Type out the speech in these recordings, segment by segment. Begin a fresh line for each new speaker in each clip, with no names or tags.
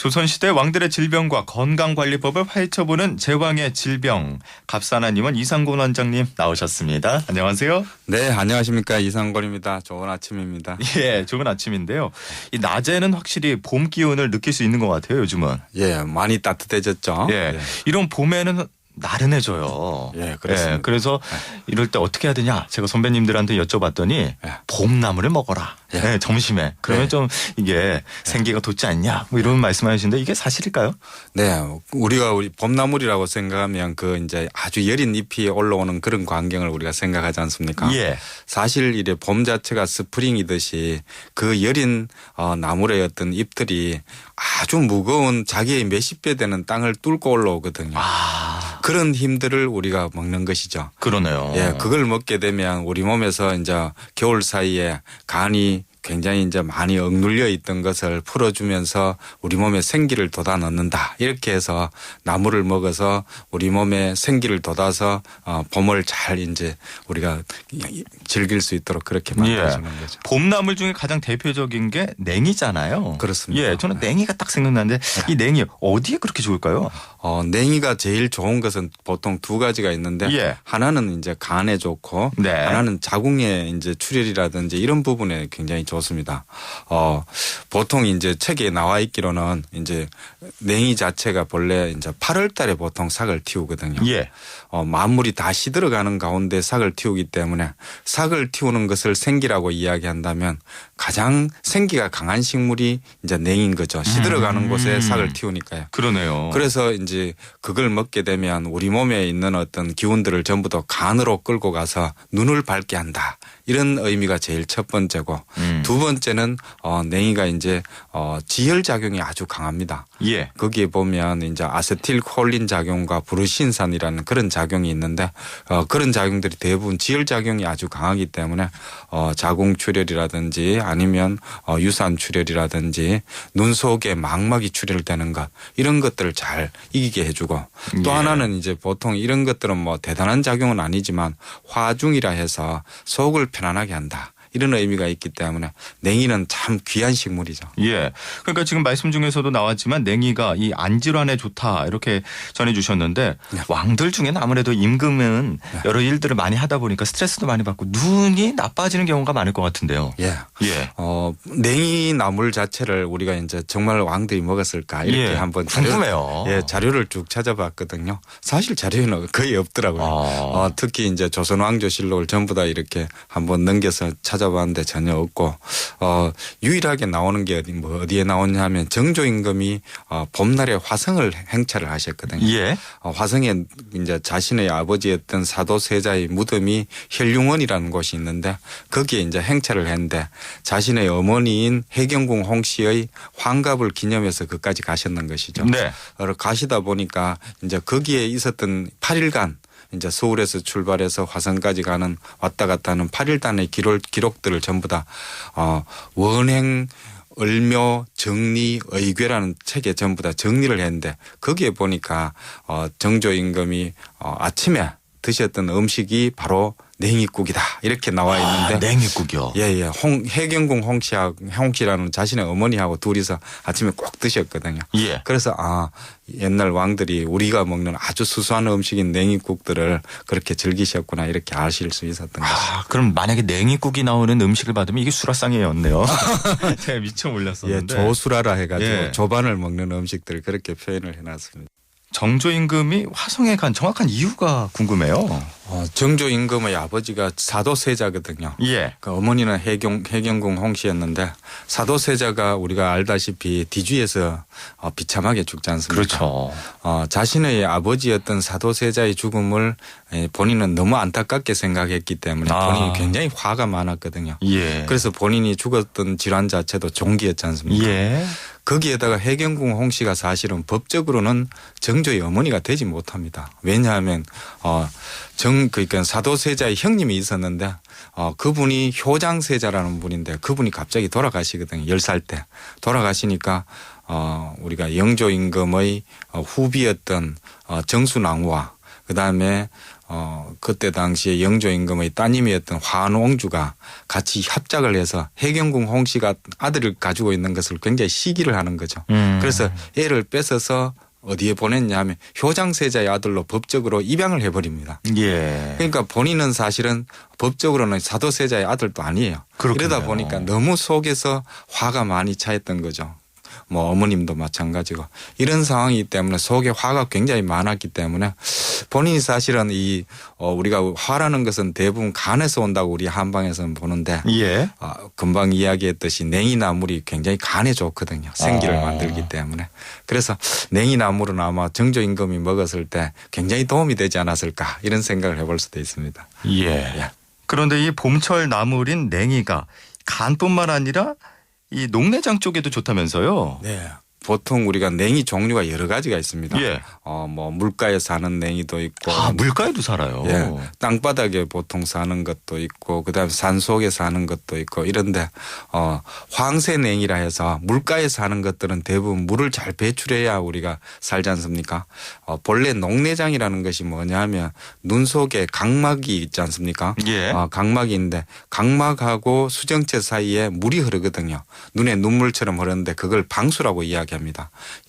조선시대 왕들의 질병과 건강관리법을 파헤쳐보는 제왕의 질병. 갑산하님은 이상곤 원장님 나오셨습니다. 안녕하세요.
네, 안녕하십니까. 이상곤입니다. 좋은 아침입니다.
예, 좋은 아침인데요. 이 낮에는 확실히 봄 기운을 느낄 수 있는 것 같아요, 요즘은.
예, 많이 따뜻해졌죠.
예, 이런 봄에는 나른해져요.
예, 그렇습니다.
예, 그래서 이럴 때 어떻게 해야 되냐 제가 선배님들한테 여쭤봤더니
예.
봄나물을 먹어라.
예.
예, 점심에. 그러면
예.
좀 이게 생기가 돋지 않냐 뭐 이런 말씀하시는데 이게 사실일까요?
네, 우리가 봄나물이라고 생각하면 그 이제 아주 여린 잎이 올라오는 그런 광경을 우리가 생각하지 않습니까?
예.
사실 이래 봄 자체가 스프링이듯이 그 여린 나물의 어떤 잎들이 아주 무거운 자기의 몇십 배 되는 땅을 뚫고 올라오거든요. 그런 힘들을 우리가 먹는 것이죠.
그러네요.
예, 그걸 먹게 되면 우리 몸에서 이제 겨울 사이에 간이 굉장히 이제 많이 억눌려 있던 것을 풀어주면서 우리 몸에 생기를 돋아 넣는다. 이렇게 해서 나물을 먹어서 우리 몸에 생기를 돋아서 봄을 잘 이제 우리가 즐길 수 있도록 그렇게 만들어주는 거죠.
봄나물 중에 가장 대표적인 게 냉이잖아요.
그렇습니다.
예, 저는 냉이가 딱 생각나는데 이 냉이 어디에 그렇게 좋을까요?
냉이가 제일 좋은 것은 보통 두 가지가 있는데
예.
하나는 이제 간에 좋고
네.
하나는 자궁의 이제 출혈이라든지 이런 부분에 굉장히 좋습니다. 보통 이제 책에 나와 있기로는 이제 냉이 자체가 본래 이제 8월 달에 보통 삭을 틔우거든요.
예.
만물이 다 시들어가는 가운데 삭을 틔우기 때문에 삭을 틔우는 것을 생기라고 이야기한다면 가장 생기가 강한 식물이 이제 냉인 거죠. 시들어가는 곳에 삭을 틔우니까요.
그러네요.
그래서 이제 그걸 먹게 되면 우리 몸에 있는 어떤 기운들을 전부 다 간으로 끌고 가서 눈을 밝게 한다. 이런 의미가 제일 첫 번째고 두 번째는 냉이가 이제 지혈 작용이 아주 강합니다.
예.
거기에 보면 이제 아세틸콜린 작용과 브루신산이라는 그런 작용이 있는데 그런 작용들이 대부분 지혈 작용이 아주 강하기 때문에 자궁 출혈이라든지 아니면 유산 출혈이라든지 눈 속에 망막이 출혈되는 것 이런 것들을 잘 이기게 해주고 또
예.
하나는 이제 보통 이런 것들은 뭐 대단한 작용은 아니지만 화중이라 해서 속을 편안하게 한다. 이런 의미가 있기 때문에 냉이는 참 귀한 식물이죠.
예. 그러니까 지금 말씀 중에서도 나왔지만 냉이가 이 안질환에 좋다 이렇게 전해 주셨는데
네.
왕들 중에는 아무래도 임금은 여러 일들을 많이 하다 보니까 스트레스도 많이 받고 눈이 나빠지는 경우가 많을 것 같은데요.
예.
예.
냉이 나물 자체를 우리가 이제 정말 왕들이 먹었을까 이렇게
예.
한번
궁금해요.
자료를 쭉 찾아봤거든요. 사실 자료는 거의 없더라고요. 특히 이제 조선 왕조실록을 전부 다 이렇게 한번 넘겨서 찾아봤는데 전혀 없고 유일하게 나오는 게 어디에 나오냐 하면 정조 임금이 봄날에 화성을 행차를 하셨거든요.
예.
화성에 이제 자신의 아버지였던 사도세자의 무덤이 혈융원이라는 곳이 있는데 거기에 이제 행차를 했는데 자신의 어머니인 해경궁 홍씨의 환갑을 기념해서 그까지 가셨는 것이죠.
네.
가시다 보니까 이제 거기에 있었던 8일간 이제 서울에서 출발해서 화성까지 가는 왔다 갔다 하는 8일단의 기록들을 전부 다 원행 을묘 정리 의궤라는 책에 전부 다 정리를 했는데 거기에 보니까 정조 임금이 아침에 드셨던 음식이 바로 냉이국이다 이렇게 나와 있는데
냉이국이요.
예예. 해경궁 홍씨라는 자신의 어머니하고 둘이서 아침에 꼭 드셨거든요.
예.
그래서 옛날 왕들이 우리가 먹는 아주 수수한 음식인 냉이국들을 그렇게 즐기셨구나 이렇게 아실 수 있었던 거죠.
그럼 만약에 냉이국이 나오는 음식을 받으면 이게 수라상이었네요. 제가 미처 몰랐었는데.
예, 조수라라 해가지고
예.
조반을 먹는 음식들을 그렇게 표현을 해놨습니다.
정조 임금이 화성에 간 정확한 이유가 궁금해요.
정조 임금의 아버지가 사도세자거든요.
예.
그 어머니는 해경궁 홍씨였는데 사도세자가 우리가 알다시피 뒤주에서 비참하게 죽지 않습니까?
그렇죠.
자신의 아버지였던 사도세자의 죽음을 본인은 너무 안타깝게 생각했기 때문에 본인이 굉장히 화가 많았거든요.
예.
그래서 본인이 죽었던 질환 자체도 종기였지 않습니까?
예.
거기에다가 해경궁 홍씨가 사실은 법적으로는 정조의 어머니가 되지 못합니다. 왜냐하면 그러니까 사도세자의 형님이 있었는데 그분이 효장세자라는 분인데 그분이 갑자기 돌아가시거든요. 10살 때. 돌아가시니까 우리가 영조 임금의 후비였던 정수낭후와 그다음에 그때 당시에 영조 임금의 따님이었던 화원옹주가 같이 합작을 해서 해경궁 홍씨가 아들을 가지고 있는 것을 굉장히 시기를 하는 거죠. 그래서 애를 뺏어서 어디에 보냈냐 하면 효장세자의 아들로 법적으로 입양을 해버립니다.
예.
그러니까 본인은 사실은 법적으로는 사도세자의 아들도 아니에요.
그렇군요.
이러다 보니까 너무 속에서 화가 많이 차있던 거죠. 뭐 어머님도 마찬가지고 이런 상황이기 때문에 속에 화가 굉장히 많았기 때문에 본인이 사실은 우리가 화라는 것은 대부분 간에서 온다고 우리 한방에서는 보는데
예.
금방 이야기했듯이 냉이나물이 굉장히 간에 좋거든요. 생기를 만들기 때문에. 그래서 냉이나물은 아마 정조 임금이 먹었을 때 굉장히 도움이 되지 않았을까 이런 생각을 해볼 수도 있습니다.
예. 그런데 이 봄철 나물인 냉이가 간뿐만 아니라 이 녹내장 쪽에도 좋다면서요?
네. 보통 우리가 냉이 종류가 여러 가지가 있습니다.
예.
뭐 물가에 사는 냉이도 있고.
물가에도 살아요.
예. 땅바닥에 보통 사는 것도 있고 그다음에 산 속에 사는 것도 있고 이런데 황새냉이라 해서 물가에 사는 것들은 대부분 물을 잘 배출해야 우리가 살지 않습니까? 본래 녹내장이라는 것이 뭐냐면 눈 속에 각막이 있지 않습니까?
예.
각막이 있는데 각막하고 수정체 사이에 물이 흐르거든요. 눈에 눈물처럼 흐르는데 그걸 방수라고 이야기합니다.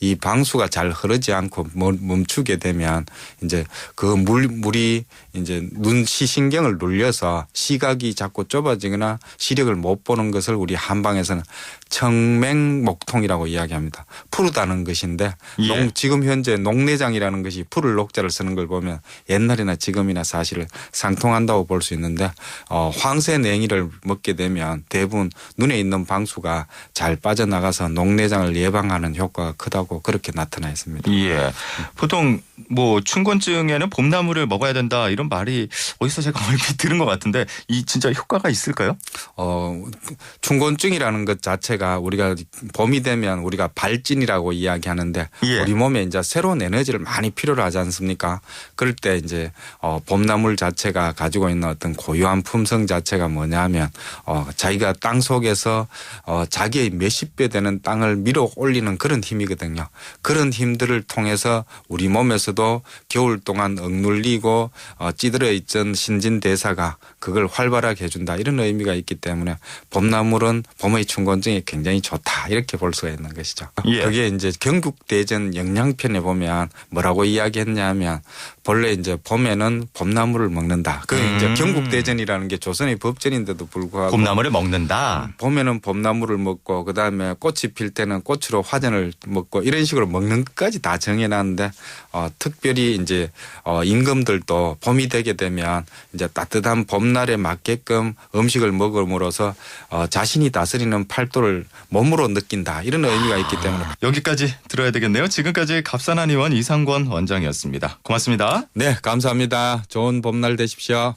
이 방수가 잘 흐르지 않고 멈추게 되면 이제 그 물이 이제 눈 시신경을 눌려서 시각이 자꾸 좁아지거나 시력을 못 보는 것을 우리 한방에서는 청맹목통이라고 이야기합니다. 푸르다는 것인데
예.
지금 현재 녹내장이라는 것이 푸를 녹자를 쓰는 걸 보면 옛날이나 지금이나 사실 상통한다고 볼 수 있는데 황새냉이를 먹게 되면 대부분 눈에 있는 방수가 잘 빠져나가서 녹내장을 예방하는 효과가 크다고 그렇게 나타나 있습니다.
예. 보통 뭐 춘곤증에는 봄나물을 먹어야 된다 이런 말이 어디서 제가 얼핏 들은 것 같은데 이 진짜 효과가 있을까요?
춘곤증이라는 것 자체가 우리가 봄이 되면 우리가 발진이라고 이야기하는데
예.
우리 몸에 이제 새로운 에너지를 많이 필요로 하지 않습니까? 그럴 때 이제 봄나물 자체가 가지고 있는 어떤 고유한 품성 자체가 뭐냐면 자기가 땅 속에서 자기의 몇십 배 되는 땅을 밀어 올리는 그런 힘이거든요. 그런 힘들을 통해서 우리 몸에서도 겨울 동안 억눌리고 찌들어 있던 신진대사가 그걸 활발하게 해준다 이런 의미가 있기 때문에 봄나물은 봄의 춘곤증에 굉장히 좋다 이렇게 볼 수가 있는 것이죠.
예.
그게 이제 경국대전 영양편에 보면 뭐라고 이야기했냐면 본래 이제 봄에는 봄나물을 먹는다. 그게 이제 경국대전이라는 게 조선의 법전인데도 불구하고
봄나물을 먹는다.
봄에는 봄나물을 먹고 그다음에 꽃이 필 때는 꽃으로 화전을 먹고 이런 식으로 먹는 것까지 다 정해놨는데 특별히 이제 임금들도 봄이 되게 되면 이제 따뜻한 봄날에 맞게끔 음식을 먹음으로써 자신이 다스리는 팔도를 몸으로 느낀다 이런 의미가 있기 때문에
여기까지 들어야 되겠네요. 지금까지 갑산한 의원 이상권 원장이었습니다. 고맙습니다.
네 감사합니다. 좋은 봄날 되십시오.